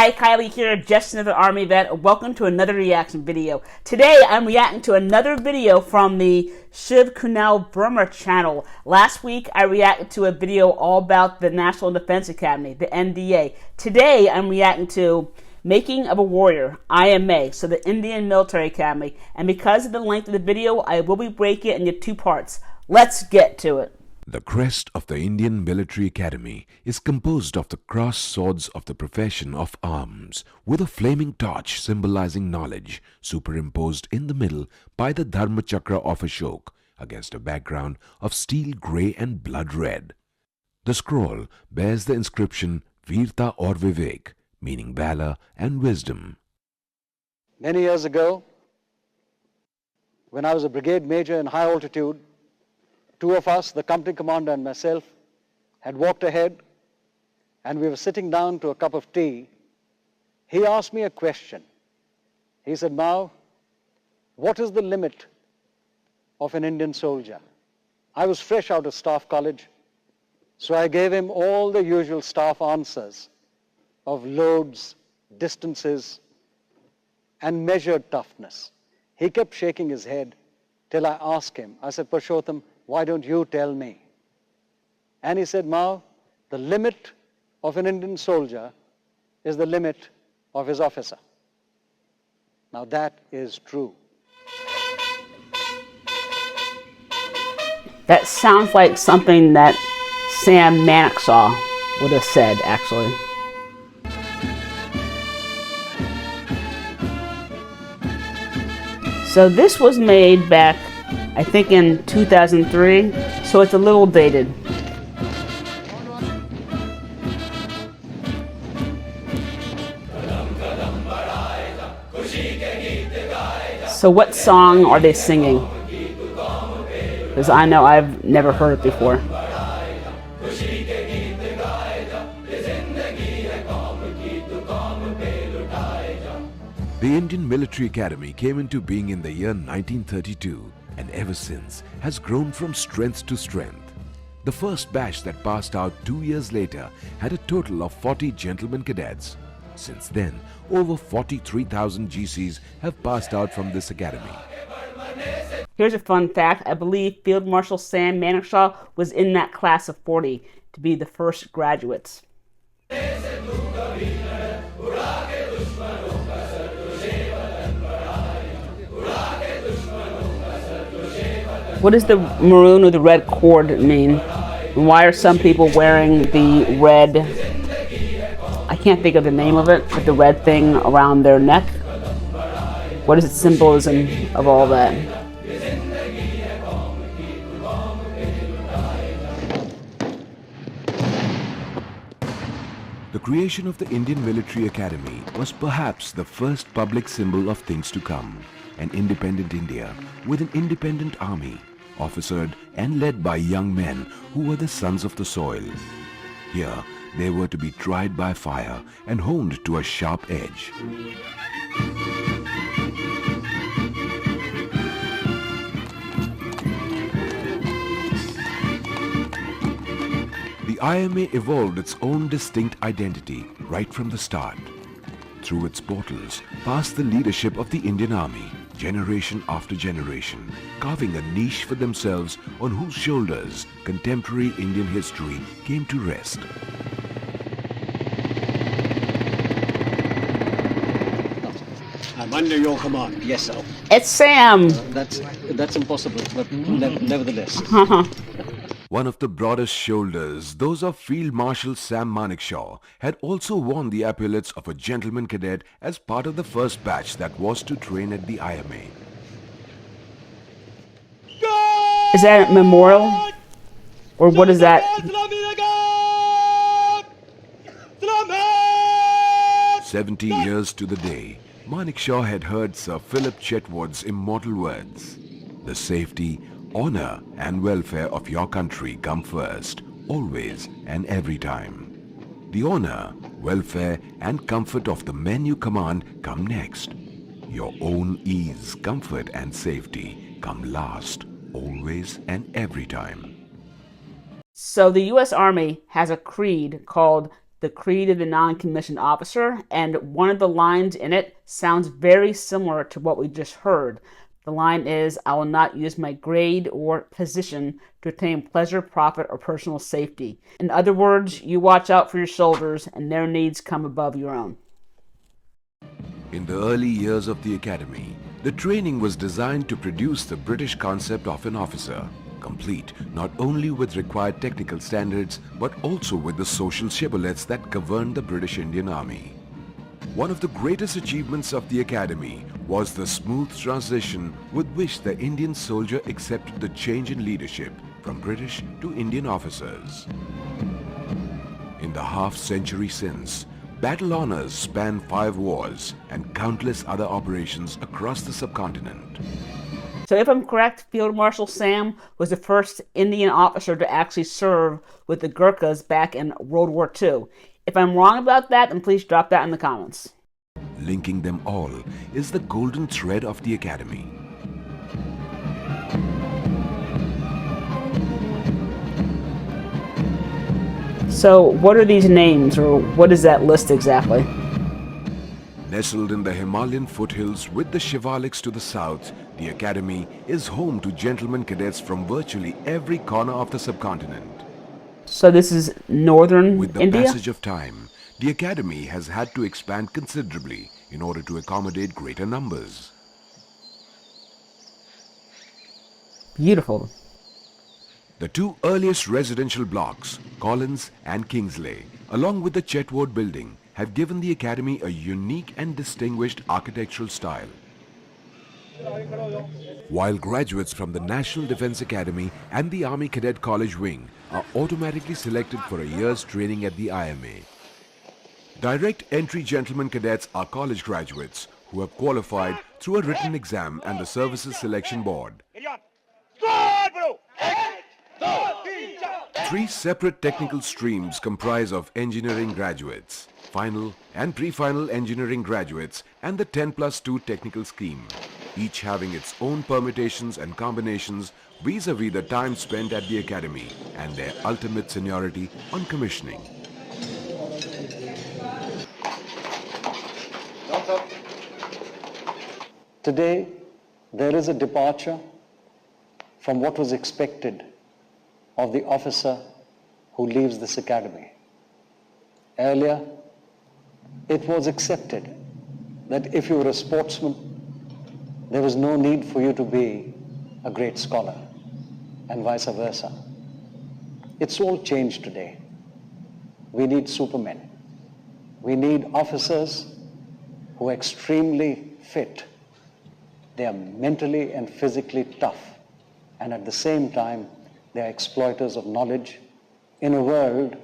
Hi, Kylie here, just another Army vet. Welcome to another reaction video. Today, I'm reacting to another video from the Shiv Kunal Verma channel. Last week, I reacted to a video all about the National Defense Academy, the NDA. Today, I'm reacting to Making of a Warrior, IMA, so the Indian Military Academy. And because of the length of the video, I will be breaking it into two parts. Let's get to it. The crest of the Indian Military Academy is composed of the crossed swords of the profession of arms, with a flaming torch symbolizing knowledge superimposed in the middle by the Dharma Chakra of Ashok against a background of steel grey and blood red. The scroll bears the inscription Veerta or Vivek, meaning valor and wisdom. Many years ago, when I was a brigade major in high altitude, two of us, the company commander and myself, had walked ahead and we were sitting down to a cup of tea. He asked me a question. He said, "Mao, what is the limit of an Indian soldier?" I was fresh out of staff college, so I gave him all the usual staff answers of loads, distances, and measured toughness. He kept shaking his head till I asked him. I said, "Purushottam, why don't you tell me?" And he said, "Mao, the limit of an Indian soldier is the limit of his officer." Now that is true. That sounds like something that Sam Manakshaw would have said, actually. So this was made back, I think, in 2003, so it's a little dated. So what song are they singing? Because I know I've never heard it before. The Indian Military Academy came into being in the year 1932 and ever since has grown from strength to strength. The first batch that passed out 2 years later had a total of 40 gentlemen cadets. Since then, over 43,000 GCs have passed out from this academy. Here's a fun fact. I believe Field Marshal Sam Manakshaw was in that class of 40 to be the first graduates. What does the maroon or the red cord mean? And why are some people wearing the red, I can't think of the name of it, but the red thing around their neck? What is the symbolism of all that? The creation of the Indian Military Academy was perhaps the first public symbol of things to come. An independent India with an independent army, officered and led by young men who were the sons of the soil. Here, they were to be tried by fire and honed to a sharp edge. The IMA evolved its own distinct identity right from the start. Through its portals passed the leadership of the Indian Army, generation after generation, carving a niche for themselves on whose shoulders contemporary Indian history came to rest. I'm under your command. Yes, sir. It's Sam! That's impossible, but nevertheless. One of the broadest shoulders, those of Field Marshal Sam Manekshaw, had also worn the epaulets of a gentleman cadet as part of the first batch that was to train at the IMA. Is that a memorial? Or what is that? 70 years to the day, Manekshaw had heard Sir Philip Chetwood's immortal words. The safety, honor and welfare of your country come first, always and every time. The honor, welfare and comfort of the men you command come next. Your own ease, comfort and safety come last, always and every time. So the U.S. Army has a creed called the creed of the non-commissioned officer, and one of the lines in it sounds very similar to what we just heard. The line is, "I will not use my grade or position to attain pleasure, profit, or personal safety." In other words, you watch out for your soldiers and their needs come above your own. In the early years of the academy, the training was designed to produce the British concept of an officer, complete not only with required technical standards but also with the social shibboleths that governed the British Indian Army. One of the greatest achievements of the academy was the smooth transition with which the Indian soldier accepted the change in leadership from British to Indian officers. In the half-century since, battle honors span 5 wars and countless other operations across the subcontinent. So if I'm correct, Field Marshal Sam was the first Indian officer to actually serve with the Gurkhas back in World War II. If I'm wrong about that, then please drop that in the comments. Linking them all is the golden thread of the academy. So what are these names, or what is that list exactly? Nestled in the Himalayan foothills with the Shivaliks to the south, the academy is home to gentlemen cadets from virtually every corner of the subcontinent. So this is northern With the India? passage of time, the academy has had to expand considerably in order to accommodate greater numbers. Beautiful. The 2 earliest residential blocks, Collins and Kingsley, along with the Chetwood building, have given the academy a unique and distinguished architectural style. While graduates from the National Defence Academy and the Army Cadet College Wing are automatically selected for a year's training at the IMA. Direct entry gentlemen cadets are college graduates who have qualified through a written exam and the Services Selection Board. 3 separate technical streams comprise of engineering graduates, final and pre-final engineering graduates, and the 10+2 technical scheme, each having its own permutations and combinations vis-a-vis the time spent at the academy and their ultimate seniority on commissioning. Today, there is a departure from what was expected of the officer who leaves this academy. Earlier, it was accepted that if you were a sportsman, there was no need for you to be a great scholar, and vice versa. It's all changed today. We need supermen. We need officers who are extremely fit. They are mentally and physically tough, and at the same time, they are exploiters of knowledge in a world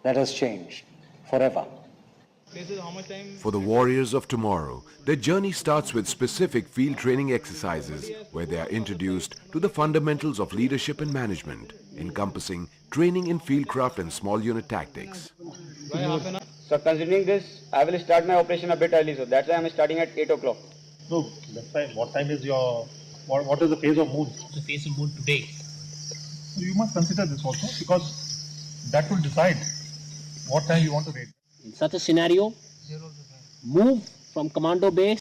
that has changed forever. For the warriors of tomorrow, their journey starts with specific field training exercises where they are introduced to the fundamentals of leadership and management, encompassing training in fieldcraft and small unit tactics. So considering this, I will start my operation a bit early, so that's why I am starting at 8 o'clock. No, that's fine. What time is your, what is the phase of moon? The phase of moon today. So you must consider this also, because that will decide what time you want to raid. In such a scenario, move from commando base.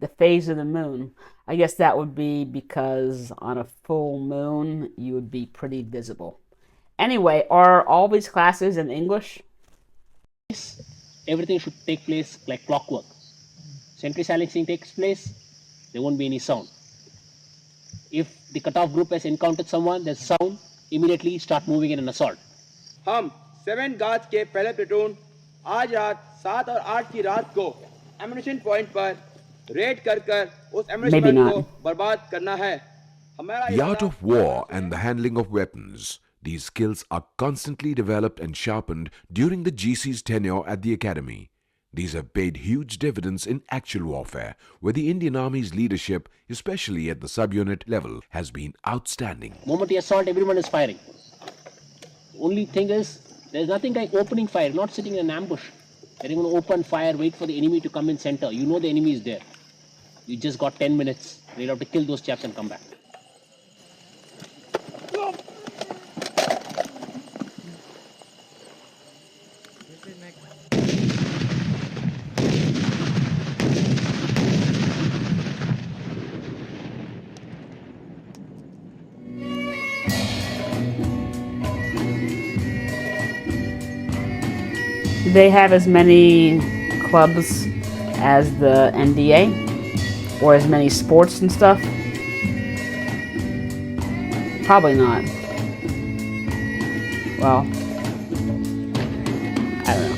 The phase of the moon. I guess that would be because on a full moon, you would be pretty visible. Anyway, are all these classes in English? Everything should take place like clockwork. Sentry silencing takes place, there won't be any sound. If the cutoff group has encountered someone, there's sound, immediately start moving in an assault. हम 7 guards के पहले platoon आज रात 7 और 8 की रात को ammunition point पर रेड कर उस एम्यूनिशन Maybe पॉइंट not. को बर्बाद करना है. हमारा The art of war and the handling of weapons. These skills are constantly developed and sharpened during the GC's tenure at the academy. These have paid huge dividends in actual warfare, where the Indian Army's leadership, especially at the subunit level, has been outstanding. Moment you assault, everyone is firing. Only thing is, there's nothing like opening fire, not sitting in an ambush. They're going to open fire, wait for the enemy to come in center. You know the enemy is there. You just got 10 minutes. They'll have to kill those chaps and come back. they have as many clubs as the NDA? Or as many sports and stuff? Probably not. Well, I don't know.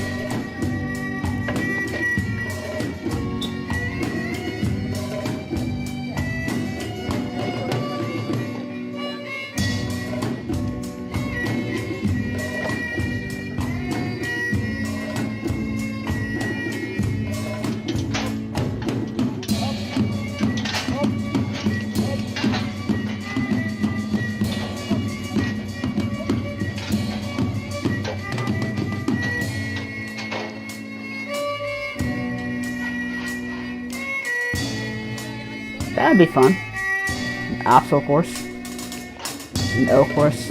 That'd be fun. An obstacle course. An O course.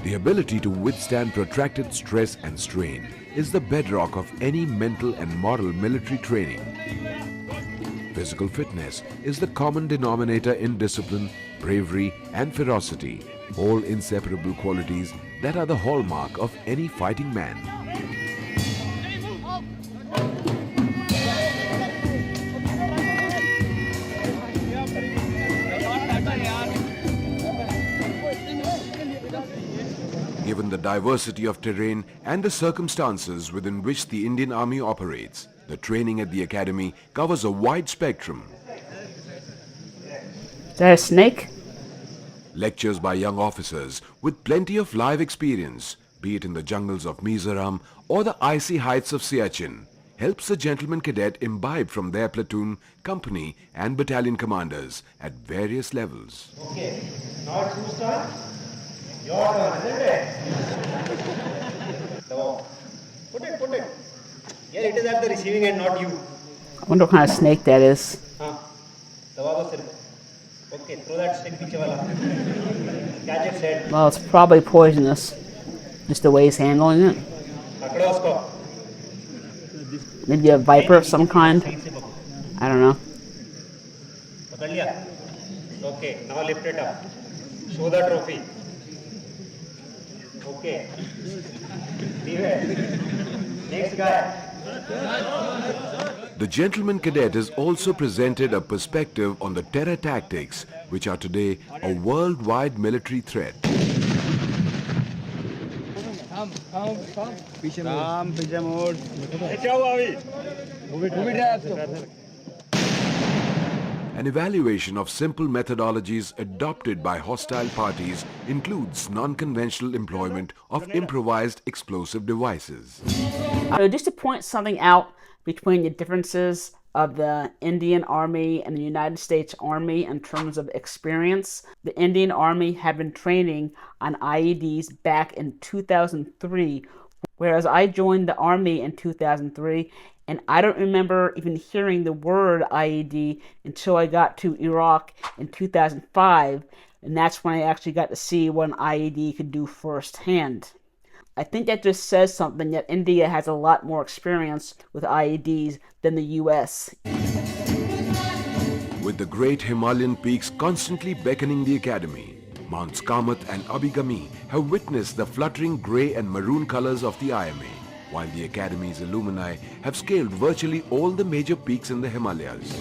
The ability to withstand protracted stress and strain is the bedrock of any mental and moral military training. Physical fitness is the common denominator in discipline, bravery, and ferocity, all inseparable qualities that are the hallmark of any fighting man. Given the diversity of terrain and the circumstances within which the Indian Army operates, the training at the academy covers a wide spectrum. Is that a snake? Lectures by young officers with plenty of live experience, be it in the jungles of Mizoram or the icy heights of Siachen, helps the gentleman cadet imbibe from their platoon, company and battalion commanders at various levels. Okay, now it's whose turn? Your turn, isn't it? So, put it. Here it is at the receiving end, not you. I wonder what kind of snake that is. Okay, throw that stick piche wala. Catch its head. Well, it's probably poisonous. Just the way he's handling it. Pakdo usko. Maybe a viper of some kind. I don't know. Pakad liya? Okay, now lift it up. Show the trophy. Okay. Leave it. Next guy. The gentleman cadet is also presented a perspective on the terror tactics, which are today a worldwide military threat. An evaluation of simple methodologies adopted by hostile parties includes non-conventional employment of improvised explosive devices. Just to point something out between the differences of the Indian Army and the United States Army in terms of experience, the Indian Army had been training on IEDs back in 2003, whereas I joined the Army in 2003, and I don't remember even hearing the word IED until I got to Iraq in 2005, and that's when I actually got to see what an IED could do firsthand. I think that just says something that India has a lot more experience with IEDs than the US. With the great Himalayan peaks constantly beckoning the academy, Mounts Kamath and Abhigami have witnessed the fluttering grey and maroon colors of the IMA, while the academy's alumni have scaled virtually all the major peaks in the Himalayas.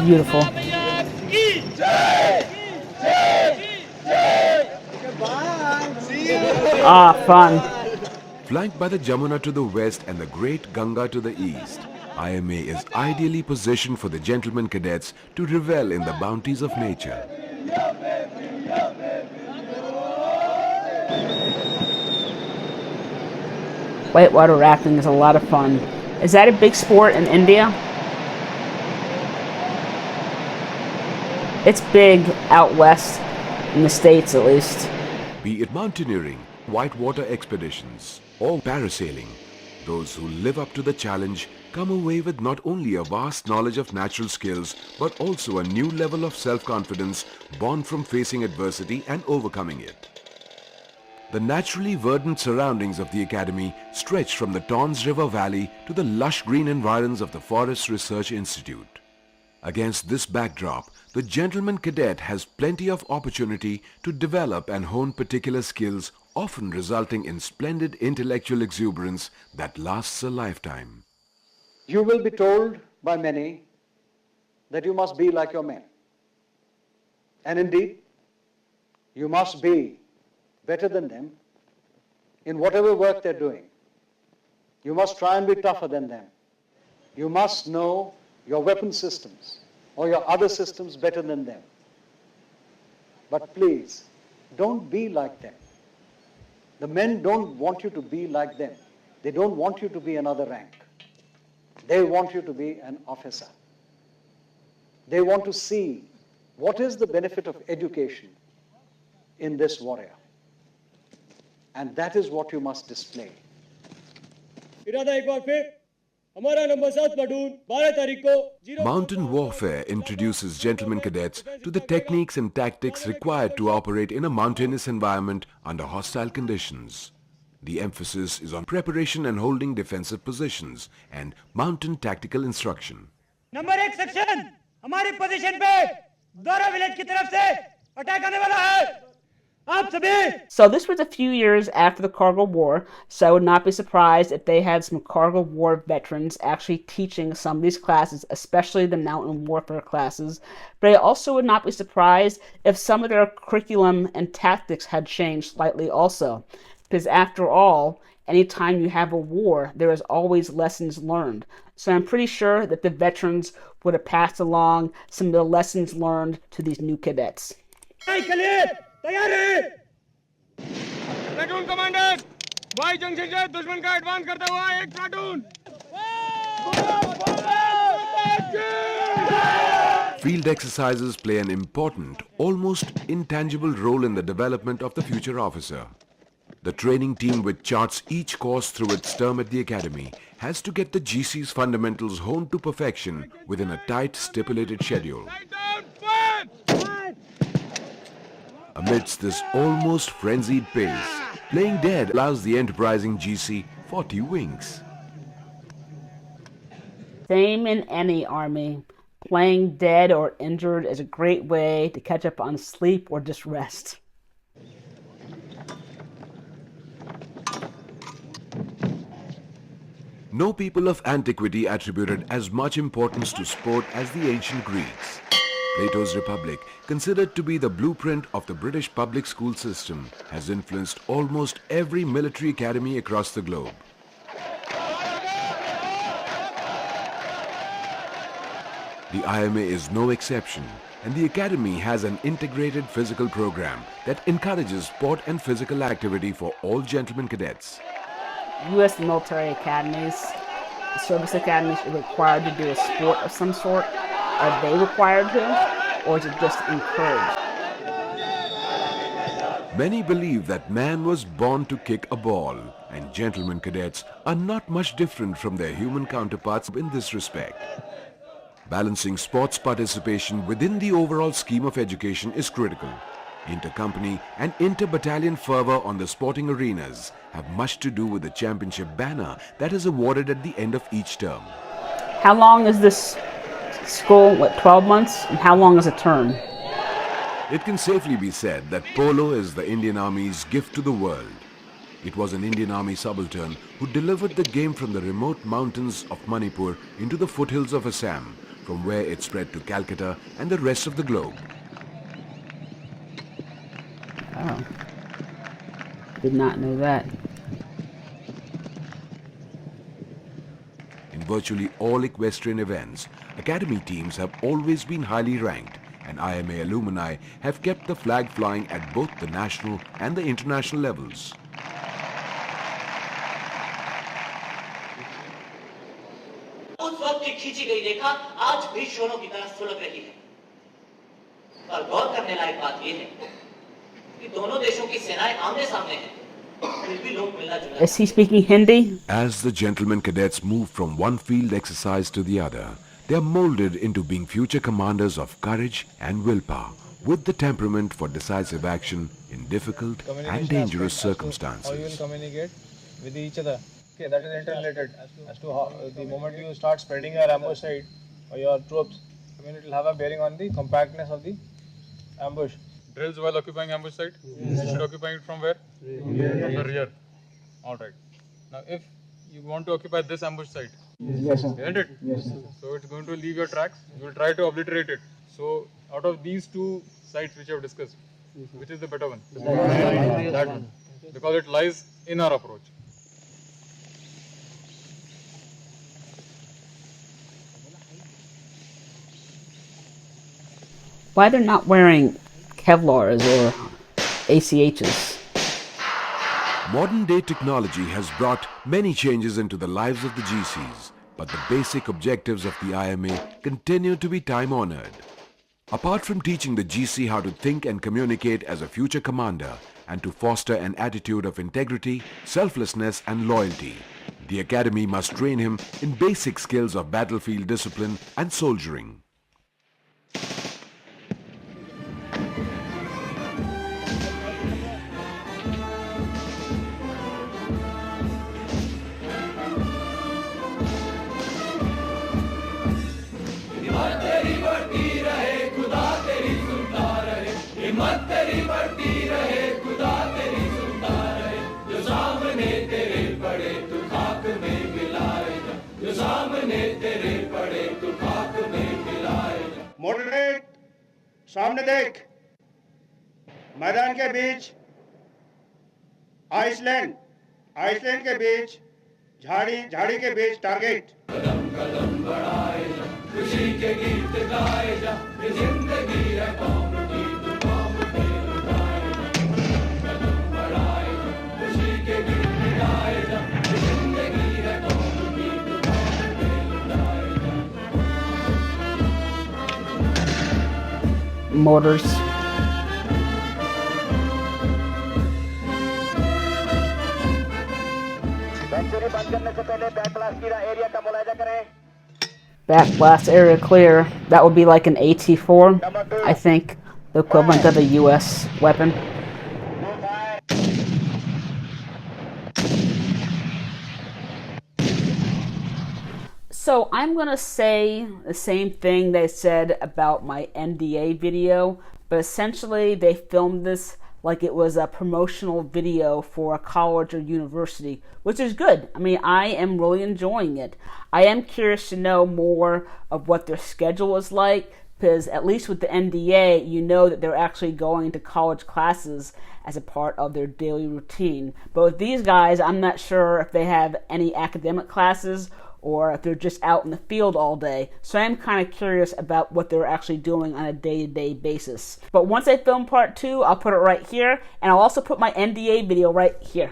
Beautiful. Ah, fun. Flanked by the Jamuna to the west and the great Ganga to the east, IMA is ideally positioned for the gentleman cadets to revel in the bounties of nature. Whitewater rafting is a lot of fun. Is that a big sport in India? It's big out west, in the States at least. Be it mountaineering, whitewater expeditions, or parasailing, those who live up to the challenge come away with not only a vast knowledge of natural skills, but also a new level of self-confidence born from facing adversity and overcoming it. The naturally verdant surroundings of the academy stretch from the Tons River Valley to the lush green environs of the Forest Research Institute. Against this backdrop, the gentleman cadet has plenty of opportunity to develop and hone particular skills, often resulting in splendid intellectual exuberance that lasts a lifetime. You will be told by many that you must be like your men. And indeed, you must be better than them in whatever work they're doing. You must try and be tougher than them. You must know your weapon systems or your other systems better than them. But please, don't be like them. The men don't want you to be like them. They don't want you to be another rank. They want you to be an officer. They want to see what is the benefit of education in this warrior. And that is what you must display. Mountain warfare introduces gentlemen cadets to the techniques and tactics required to operate in a mountainous environment under hostile conditions. The emphasis is on preparation and holding defensive positions and mountain tactical instruction. Number 1 section हमारी position पे दोरा village की तरफ से attack आने वाला है आप सभी. So this was a few years after the Kargil War, so I would not be surprised if they had some Kargil War veterans actually teaching some of these classes, especially the mountain warfare classes. But I also would not be surprised if some of their curriculum and tactics had changed slightly also. Because after all, anytime you have a war, there is always lessons learned. So I'm pretty sure that the veterans would have passed along some of the lessons learned to these new cadets. Platoon commander Y junction से दुश्मन का advance करता हुआ एक platoon. Field exercises play an important, almost intangible role in the development of the future officer. The training team, which charts each course through its term at the academy, has to get the GC's fundamentals honed to perfection within a tight stipulated schedule. Amidst this almost frenzied pace, playing dead allows the enterprising GC 40 winks. Same in any army. Playing dead or injured is a great way to catch up on sleep or just rest. No people of antiquity attributed as much importance to sport as the ancient Greeks. Plato's Republic, considered to be the blueprint of the British public school system, has influenced almost every military academy across the globe. The IMA is no exception, and the academy has an integrated physical program that encourages sport and physical activity for all gentlemen cadets. U.S. military academies, service academies are required to do a sport of some sort. Are they required to, or is it just encouraged? Many believe that man was born to kick a ball, and gentlemen cadets are not much different from their human counterparts in this respect. Balancing sports participation within the overall scheme of education is critical. Inter-company and inter-battalion fervor on the sporting arenas have much to do with the championship banner that is awarded at the end of each term. How long is this school? 12 months? And how long is a term? It can safely be said that polo is the Indian Army's gift to the world. It was an Indian Army subaltern who delivered the game from the remote mountains of Manipur into the foothills of Assam, from where it spread to Calcutta and the rest of the globe. Oh, did not know that. In virtually all equestrian events, academy teams have always been highly ranked, and IMA alumni have kept the flag flying at both the national and the international levels. उस वक्त की खींची गई रेखा आज भी शोरों की तरह सुलग रही है और गौर करने लायक बात यह है कि दोनों देशों की सेनाएं आमने सामने हैं फिर भी लोग मिलना जुलना. Is he speaking Hindi? As the gentlemen cadets move from one field exercise to the other, they are molded into being future commanders of courage and willpower, with the temperament for decisive action in difficult and dangerous circumstances. How you will communicate with each other. Okay, that is interrelated as to how the moment you start spreading your ambush site or your troops, I mean, it will have a bearing on the compactness of the ambush. Drills while occupying ambush site? Yes. You should occupy it from where? From the rear. Alright. Now if you want to occupy this ambush site, Yes, sir. isn't it? Yes, sir. So it's going to leave your tracks. You will try to obliterate it. So out of these two sites which you have discussed, which is the better one? That one. Because it lies in our approach. Why they're not wearing Kevlars or ACHs? Modern day technology has brought many changes into the lives of the GCs, but the basic objectives of the IMA continue to be time-honored. Apart from teaching the GC how to think and communicate as a future commander and to foster an attitude of integrity, selflessness and loyalty, the academy must train him in basic skills of battlefield discipline and soldiering. Moderate सामने देख मैदान के बीच Iceland के बीच झाड़ी के बीच target कदम कदम बढ़ाए जा खुशी के गीत गाए जा ये जिंदगी है कौम की तू कौम पे लुटाए जा कदम बढ़ाए जा खुशी के गीत गाए जा ये जिंदगी है कौम की तू कौम पे लुटाए जा Mortars. Backblast area clear. That would be like an AT-4, I think, the equivalent of a US weapon. So I'm going to say the same thing they said about my NDA video, but essentially they filmed this like it was a promotional video for a college or university, which is good. I mean, I am really enjoying it. I am curious to know more of what their schedule is like, because at least with the NDA, you know that they're actually going to college classes as a part of their daily routine. But with these guys, I'm not sure if they have any academic classes or if they're just out in the field all day. So I am kind of curious about what they're actually doing on a day-to-day basis. But once I film part 2, I'll put it right here, and I'll also put my NDA video right here.